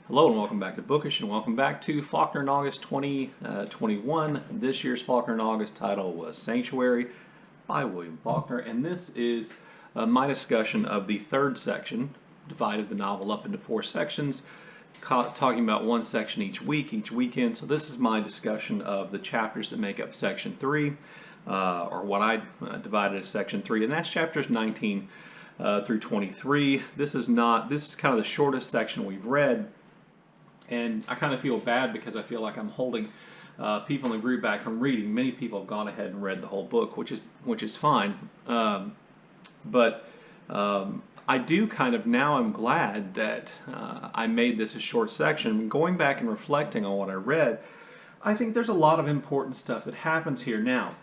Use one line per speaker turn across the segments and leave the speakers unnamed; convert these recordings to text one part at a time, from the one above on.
Hello and welcome back to Bookish and welcome back to Faulkner in August 2021. This year's Faulkner in August title was Sanctuary by William Faulkner, and this is my discussion of the third section, divided the novel up into four sections, talking about one section each week, each weekend. So this is my discussion of the chapters that make up section 3, or what I divided as section 3, and that's chapters 19 through 23. This is kind of the shortest section we've read. And I kind of feel bad because I feel like I'm holding people in the group back from reading. Many people have gone ahead and read the whole book, which is fine. But I do kind of now. I'm glad that I made this a short section. Going back and reflecting on what I read, I think there's a lot of important stuff that happens here. Now,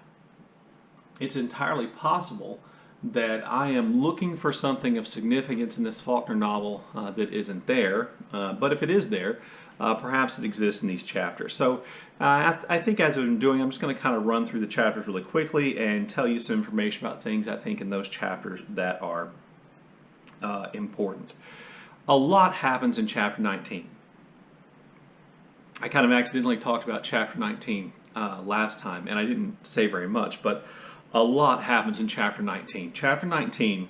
it's entirely possible that I am looking for something of significance in this Faulkner novel that isn't there, but if it is there, perhaps it exists in these chapters. So I think as I'm doing, I'm just going to kind of run through the chapters really quickly and tell you some information about things I think in those chapters that are important. A lot happens in chapter 19. I kind of accidentally talked about chapter 19 last time, and I didn't say very much, but a lot happens in chapter 19. Chapter 19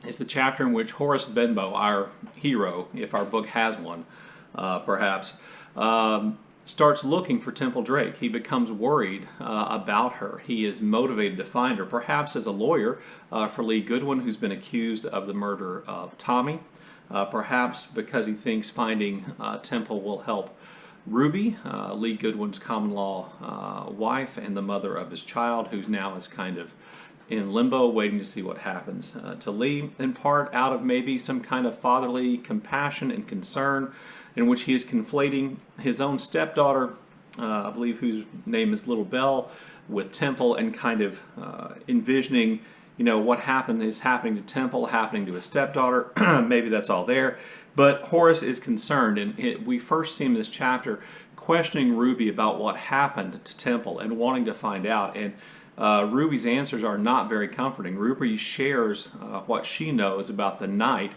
is the chapter in which Horace Benbow, our hero, if our book has one, perhaps, starts looking for Temple Drake. He becomes worried about her. He is motivated to find her, perhaps as a lawyer for Lee Goodwin, who's been accused of the murder of Tommy, perhaps because he thinks finding Temple will help Ruby, Lee Goodwin's common-law wife and the mother of his child, who's now is kind of in limbo, waiting to see what happens to Lee, in part out of maybe some kind of fatherly compassion and concern, in which he is conflating his own stepdaughter, I believe whose name is Little Belle, with Temple, and kind of envisioning, what is happening to Temple, happening to his stepdaughter. Maybe that's all there. But Horace is concerned, and we first see him in this chapter questioning Ruby about what happened to Temple and wanting to find out. And Ruby's answers are not very comforting. Ruby shares what she knows about the night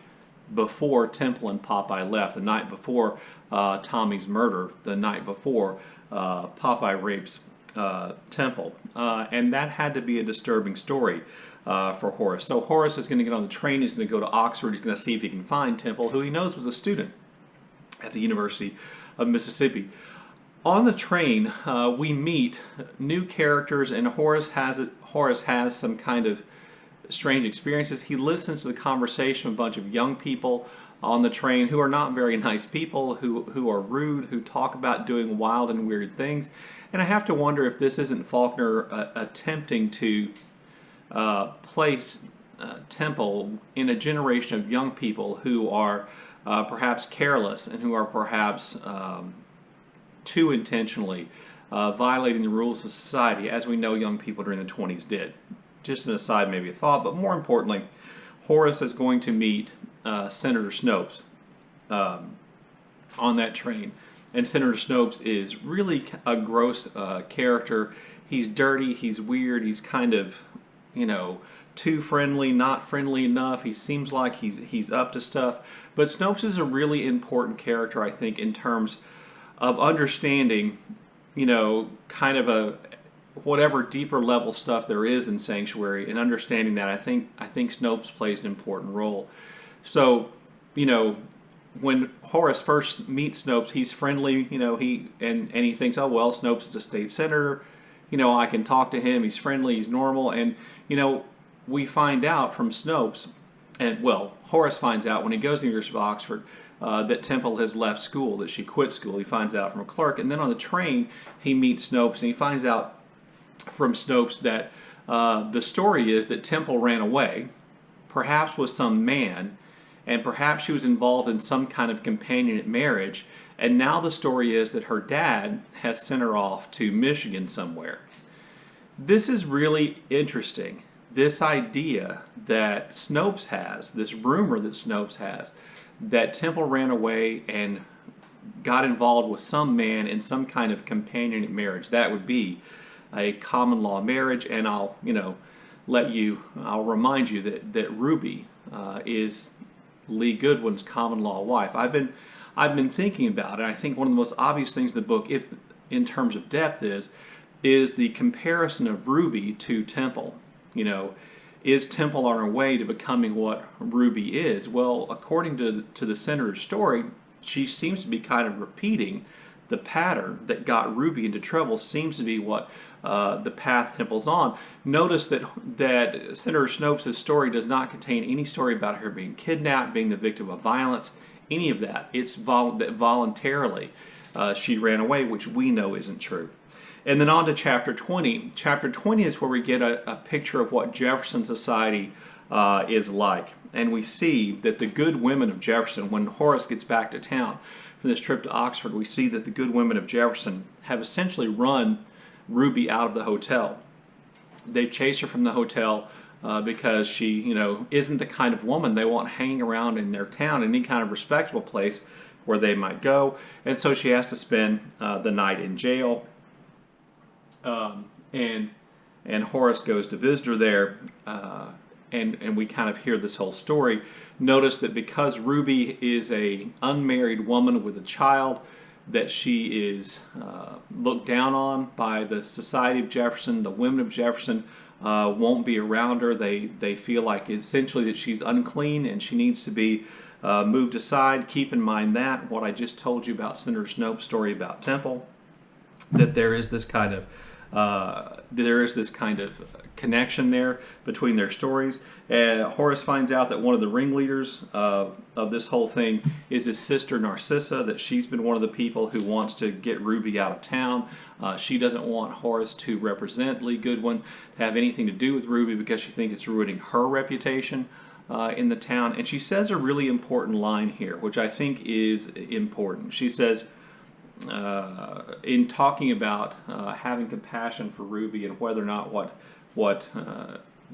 before Temple and Popeye left, the night before Tommy's murder, the night before Popeye rapes Temple. And that had to be a disturbing story for Horace. So Horace is going to get on the train, he's going to go to Oxford, he's going to see if he can find Temple, who he knows was a student at the University of Mississippi. On the train, we meet new characters, and Horace has some kind of strange experiences. He listens to the conversation of a bunch of young people on the train who are not very nice people, who are rude, who talk about doing wild and weird things. And I have to wonder if this isn't Faulkner attempting to place Temple in a generation of young people who are perhaps careless and who are perhaps too intentionally violating the rules of society, as we know young people during the 20s did. Just an aside, maybe a thought, but more importantly, Horace is going to meet Senator Snopes on that train. And Senator Snopes is really a gross character. He's dirty, he's weird, he's kind of, too friendly, not friendly enough. He seems like he's up to stuff. But Snopes is a really important character, I think, in terms of understanding, kind of whatever deeper level stuff there is in Sanctuary, and understanding that I think Snopes plays an important role. So, when Horace first meets Snopes, he's friendly, and he thinks, oh well, Snopes is a state senator, I can talk to him, he's friendly, he's normal, and we find out from Snopes, and well, Horace finds out when he goes to the University of Oxford that Temple has left school, that she quit school. He finds out from a clerk, and then on the train he meets Snopes, and he finds out from Snopes that the story is that Temple ran away, perhaps with some man, and perhaps she was involved in some kind of companionate marriage, and now the story is that her dad has sent her off to Michigan somewhere. This is really interesting. This idea that Snopes has, this rumor that Snopes has, that Temple ran away and got involved with some man in some kind of companionate marriage. That would be a common law marriage, and I'll remind you that Ruby is Lee Goodwin's common law wife. I've been thinking about, and I think one of the most obvious things in the book, if in terms of depth, is the comparison of Ruby to Temple. You know, is Temple on her way to becoming what Ruby is? Well, according to the senator's story, she seems to be kind of repeating the pattern that got Ruby into trouble. Seems to be what the path Temple's on. Notice that Senator Snopes' story does not contain any story about her being kidnapped, being the victim of violence, any of that. It's that voluntarily she ran away, which we know isn't true. And then on to chapter 20. Chapter 20 is where we get a picture of what Jefferson society is like. And we see that the good women of Jefferson, when Horace gets back to town from this trip to Oxford, we see that the good women of Jefferson have essentially run Ruby out of the hotel. They chase her from the hotel because she, you know, isn't the kind of woman they want hanging around in their town, any kind of respectable place where they might go. And so she has to spend the night in jail. And Horace goes to visit her there, and we kind of hear this whole story. Notice that because Ruby is a unmarried woman with a child, that she is looked down on by the Society of Jefferson. The women of Jefferson won't be around her. They feel like essentially that she's unclean and she needs to be moved aside. Keep in mind that what I just told you about Senator Snopes' story about Temple, that there is this kind of connection there between their stories. Horace finds out that one of the ringleaders of this whole thing is his sister Narcissa, that she's been one of the people who wants to get Ruby out of town. She doesn't want Horace to represent Lee Goodwin, to have anything to do with Ruby, because she thinks it's ruining her reputation in the town. And she says a really important line here, which I think is important. She says, in talking about having compassion for Ruby and whether or not whether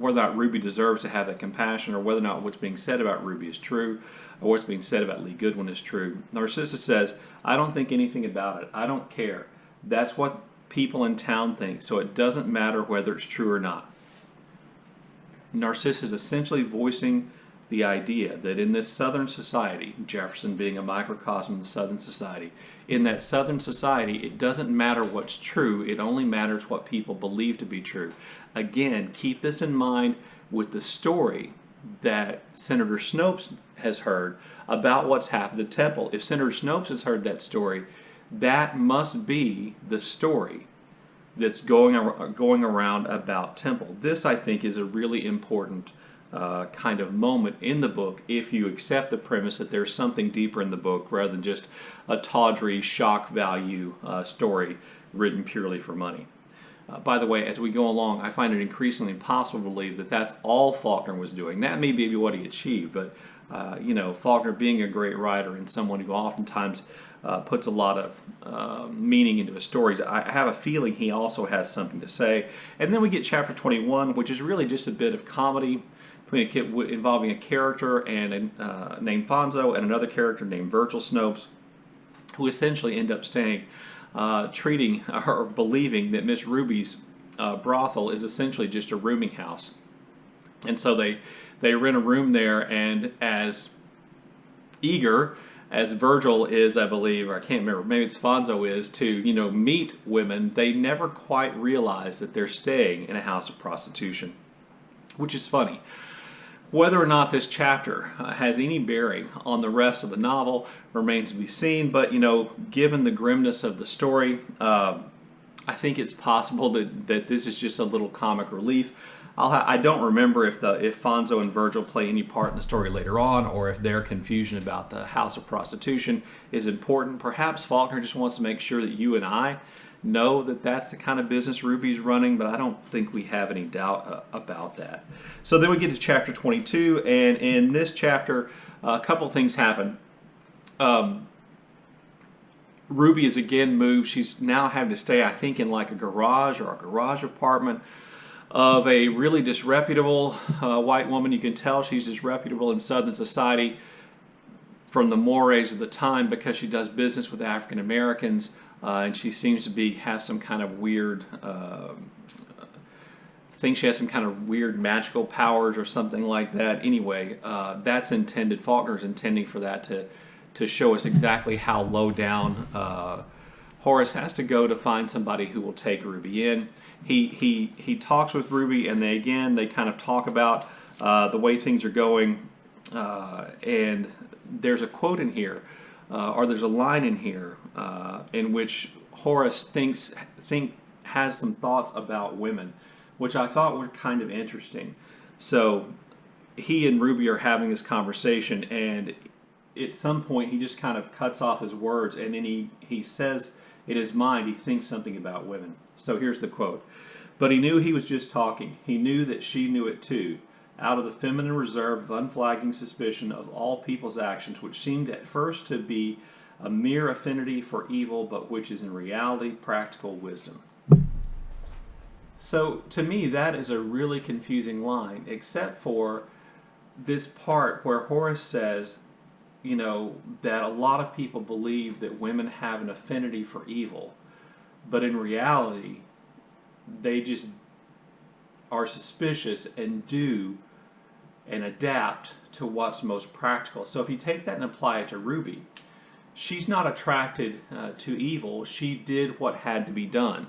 or not Ruby deserves to have that compassion, or whether or not what's being said about Ruby is true, or what's being said about Lee Goodwin is true, Narcissa says, I don't think anything about it. I don't care. That's what people in town think, so it doesn't matter whether it's true or not. Narcissa is essentially voicing the idea that in this Southern society, Jefferson being a microcosm of the Southern society, in that Southern society, it doesn't matter what's true, it only matters what people believe to be true. Again, keep this in mind with the story that Senator Snopes has heard about what's happened to Temple. If Senator Snopes has heard that story, that must be the story that's going around about Temple. This, I think, is a really important kind of moment in the book if you accept the premise that there's something deeper in the book rather than just a tawdry shock value story written purely for money. By the way, as we go along, I find it increasingly impossible to believe that that's all Faulkner was doing. That may be what he achieved, but you know, Faulkner being a great writer and someone who oftentimes puts a lot of meaning into his stories, I have a feeling he also has something to say. And then we get chapter 21, which is really just a bit of comedy involving a character named Fonzo and another character named Virgil Snopes, who essentially end up treating or believing that Miss Ruby's brothel is essentially just a rooming house. And so they rent a room there, and as eager as Virgil is, I believe, or I can't remember, maybe it's Fonzo is, to, you know, meet women, they never quite realize that they're staying in a house of prostitution, which is funny. Whether or not this chapter has any bearing on the rest of the novel remains to be seen, but, you know, given the grimness of the story, I think it's possible that this is just a little comic relief. I don't remember if Fonzo and Virgil play any part in the story later on, or if their confusion about the house of prostitution is important. Perhaps Faulkner just wants to make sure that you and I know that that's the kind of business Ruby's running, but I don't think we have any doubt about that. So then we get to chapter 22, and in this chapter, a couple of things happen. Ruby is again moved. She's now having to stay, I think, in like a garage or a garage apartment of a really disreputable white woman. You can tell she's disreputable in Southern society from the mores of the time because she does business with African Americans, and she seems to have some kind of weird she has some kind of weird magical powers or something like that. Anyway, that's intended. Faulkner's intending for that to show us exactly how low down Horace has to go to find somebody who will take Ruby in. He talks with Ruby, and they kind of talk about the way things are going. And there's a quote in here, or there's a line in here, in which Horace has some thoughts about women, which I thought were kind of interesting. So he and Ruby are having this conversation, and at some point he just kind of cuts off his words, and then he says in his mind he thinks something about women. So here's the quote. But he knew he was just talking. He knew that she knew it too, out of the feminine reserve of unflagging suspicion of all people's actions, which seemed at first to be a mere affinity for evil, but which is in reality practical wisdom. So to me, that is a really confusing line, except for this part where Horace says, that a lot of people believe that women have an affinity for evil, but in reality, they just are suspicious and do and adapt to what's most practical. So if you take that and apply it to Ruby, she's not attracted to evil. She did what had to be done.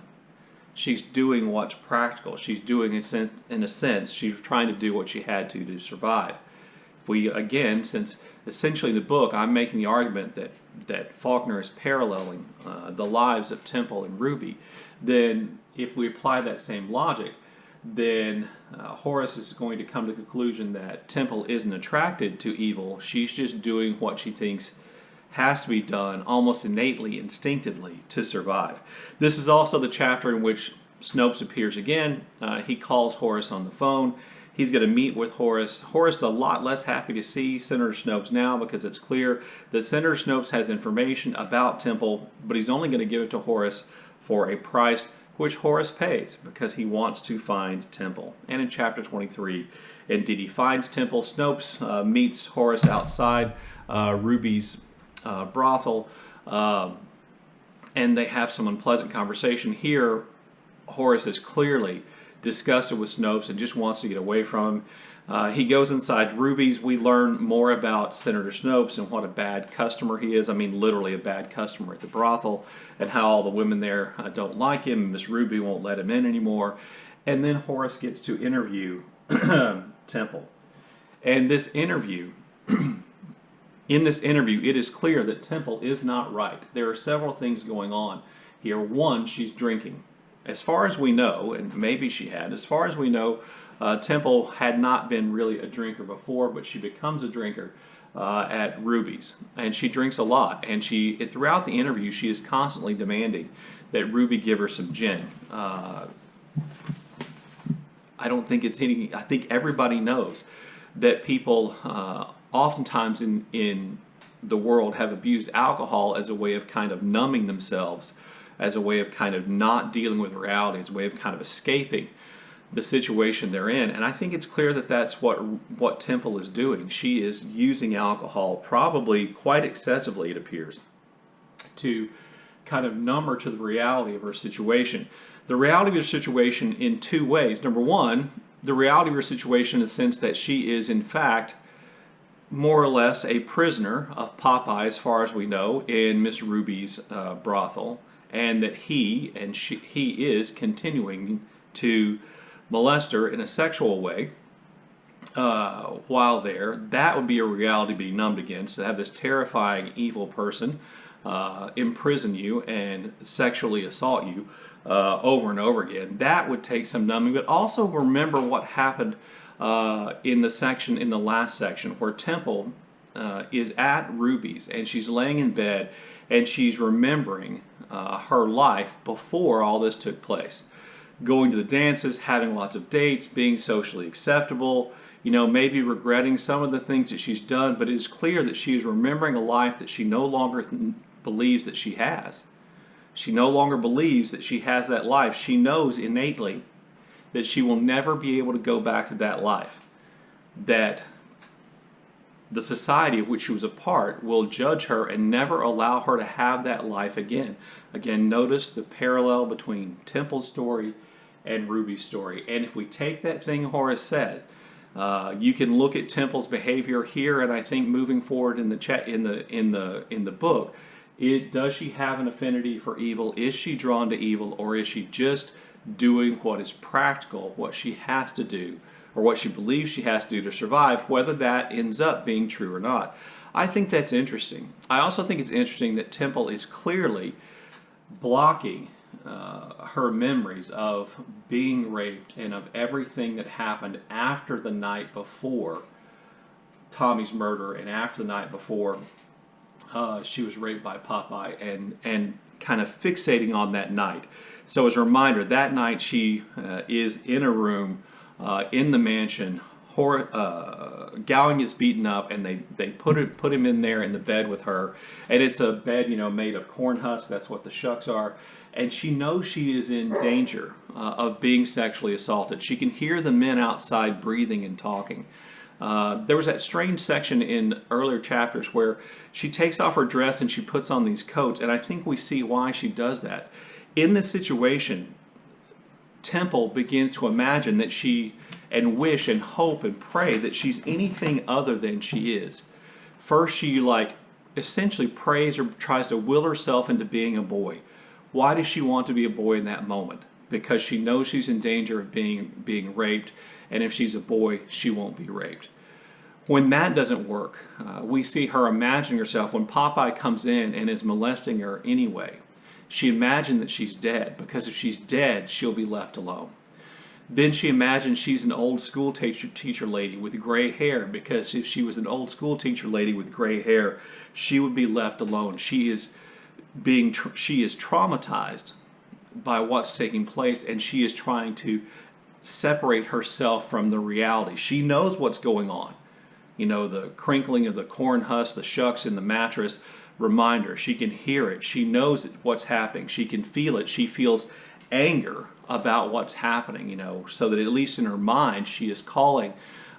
She's doing what's practical. She's doing it in a sense. She's trying to do what she had to survive. Since essentially in the book I'm making the argument that Faulkner is paralleling the lives of Temple and Ruby, then if we apply that same logic, then Horace is going to come to the conclusion that Temple isn't attracted to evil. She's just doing what she thinks has to be done almost innately, instinctively, to survive. This is also the chapter in which Snopes appears again. He calls Horace on the phone. He's going to meet with Horace. Horace is a lot less happy to see Senator Snopes now because it's clear that Senator Snopes has information about Temple, but he's only going to give it to Horace for a price which Horace pays because he wants to find Temple. And in chapter 23, indeed he finds Temple. Snopes meets Horace outside Ruby's brothel, and they have some unpleasant conversation. Here, Horace is clearly disgusted with Snopes and just wants to get away from him. He goes inside Ruby's. We learn more about Senator Snopes and what a bad customer he is. I mean, literally a bad customer at the brothel, and how all the women there don't like him. Miss Ruby won't let him in anymore. And then Horace gets to interview Temple. And this interview, in this interview, it is clear that Temple is not right. There are several things going on here. One, she's drinking. As far as we know, and maybe she had, as far as we know, Temple had not been really a drinker before, but she becomes a drinker at Ruby's. And she drinks a lot. And throughout the interview, she is constantly demanding that Ruby give her some gin. I think everybody knows that people oftentimes in the world have abused alcohol as a way of kind of numbing themselves, as a way of kind of not dealing with reality, as a way of kind of escaping the situation they're in. And I think it's clear that that's what Temple is doing. She is using alcohol, probably quite excessively, it appears, to kind of numb her to the reality of her situation. The reality of her situation in two ways. Number one, the reality of her situation in the sense that she is, in fact, more or less a prisoner of Popeye, as far as we know, in Miss Ruby's brothel, and that he is continuing to molest her in a sexual way while there. That would be a reality to be numbed against, to have this terrifying evil person imprison you and sexually assault you over and over again. That would take some numbing. But also remember what happened in the last section, where Temple is at Ruby's and she's laying in bed and she's remembering her life before all this took place. Going to the dances, having lots of dates, being socially acceptable, maybe regretting some of the things that she's done, but it is clear that she is remembering a life that she no longer believes that she has. She no longer believes that she has that life. She knows innately that she will never be able to go back to that life, that the society of which she was a part will judge her and never allow her to have that life again. Again, notice the parallel between Temple's story and Ruby's story. And if we take that thing Horace said, You can look at Temple's behavior here, and I think moving forward in the book, does she have an affinity for evil? Is she drawn to evil, or is she just doing what is practical, what she has to do, or what she believes she has to do to survive, whether that ends up being true or not? I think that's interesting. I also think it's interesting that Temple is clearly blocking her memories of being raped and of everything that happened after the night before Tommy's murder and after the night before she was raped by Popeye, and kind of fixating on that night. So as a reminder, that night she is in a room in the mansion. Gowing gets beaten up, and they put him in there in the bed with her, and it's a bed made of corn husks. That's what the shucks are, and she knows she is in danger of being sexually assaulted. She can hear the men outside breathing and talking. There was that strange section in earlier chapters where she takes off her dress and she puts on these coats, and I think we see why she does that. In this situation, Temple begins to imagine that and wish and hope and pray that she's anything other than she is. First, she essentially prays or tries to will herself into being a boy. Why does she want to be a boy in that moment? Because she knows she's in danger of being raped, and if she's a boy, she won't be raped. When that doesn't work, we see her imagining herself when Popeye comes in and is molesting her anyway. She imagined that she's dead, because if she's dead, she'll be left alone. Then she imagines she's an old school teacher lady with gray hair, because if she was an old school teacher lady with gray hair, she would be left alone. She is traumatized by what's taking place, and she is trying to separate herself from the reality. She knows what's going on. The crinkling of the corn husk, the shucks in the mattress remind her. She can hear it. She knows what's happening. She can feel it. She feels anger about what's happening, so that at least in her mind she is calling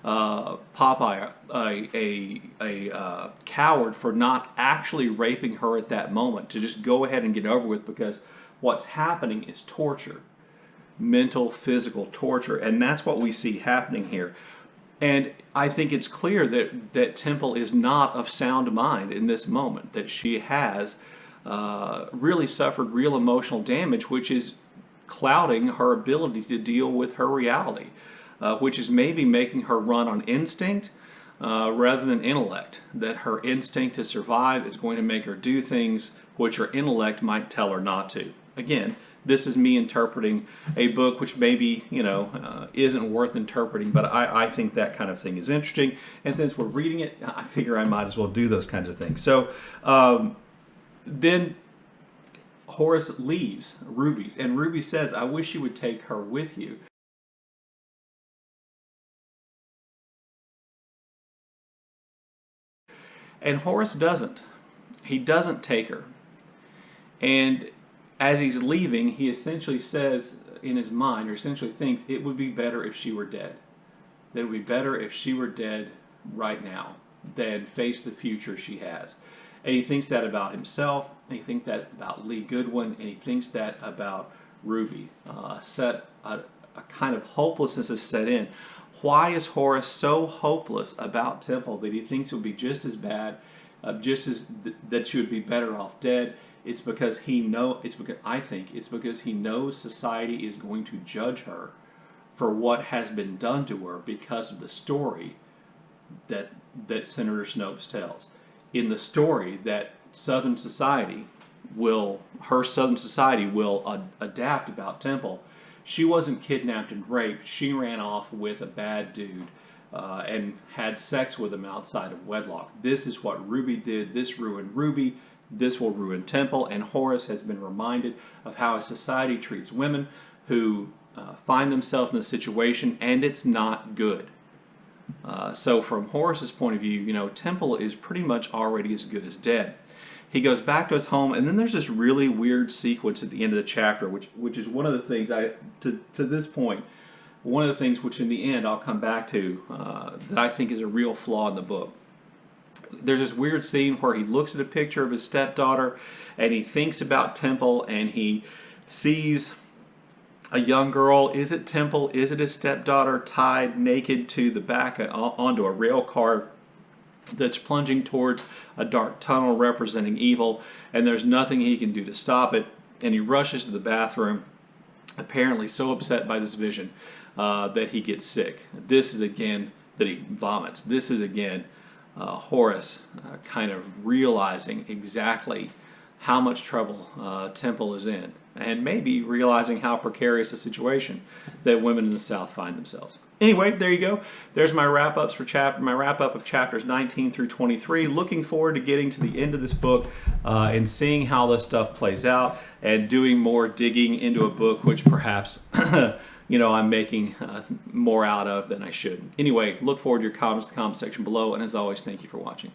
Popeye a coward for not actually raping her at that moment, to just go ahead and get over with, because what's happening is torture, mental, physical torture, and that's what we see happening here. And I think it's clear that Temple is not of sound mind in this moment, that she has really suffered real emotional damage, which is clouding her ability to deal with her reality, which is maybe making her run on instinct rather than intellect, that her instinct to survive is going to make her do things which her intellect might tell her not to. Again, this is me interpreting a book which maybe, isn't worth interpreting, but I think that kind of thing is interesting, and since we're reading it, I figure I might as well do those kinds of things. So then Horace leaves Ruby's, and Ruby says, "I wish you would take her with you." And Horace doesn't. He doesn't take her. And as he's leaving, he essentially says in his mind, or essentially thinks, it would be better if she were dead. That it would be better if she were dead right now than face the future she has. And he thinks that about himself, and he thinks that about Lee Goodwin, and he thinks that about Ruby. A kind of hopelessness is set in. Why is Horace so hopeless about Temple that he thinks it would be just as bad, that she would be better off dead? It's because I think it's because he knows society is going to judge her for what has been done to her because of the story that Senator Snopes tells. In the story that Southern society will adapt about Temple, she wasn't kidnapped and raped. She ran off with a bad dude and had sex with him outside of wedlock. This is what Ruby did. This ruined Ruby. This will ruin Temple. And Horace has been reminded of how a society treats women who find themselves in this situation, and it's not good. So from Horace's point of view, Temple is pretty much already as good as dead. He goes back to his home, and then there's this really weird sequence at the end of the chapter, which is one of the things to this point, one of the things which in the end I'll come back to that I think is a real flaw in the book. There's this weird scene where he looks at a picture of his stepdaughter, and he thinks about Temple, and he sees A young girl, is it Temple, is it his stepdaughter, tied naked to the back onto a rail car that's plunging towards a dark tunnel representing evil, and there's nothing he can do to stop it, and he rushes to the bathroom, apparently so upset by this vision that he gets sick. This is again that he vomits. This is again Horace kind of realizing exactly how much trouble Temple is in, and maybe realizing how precarious a situation that women in the South find themselves. Anyway, there you go. There's my wrap-up of chapters 19 through 23. Looking forward to getting to the end of this book and seeing how this stuff plays out, and doing more digging into a book which perhaps I'm making more out of than I should. Anyway, look forward to your comments in the comment section below, and as always, thank you for watching.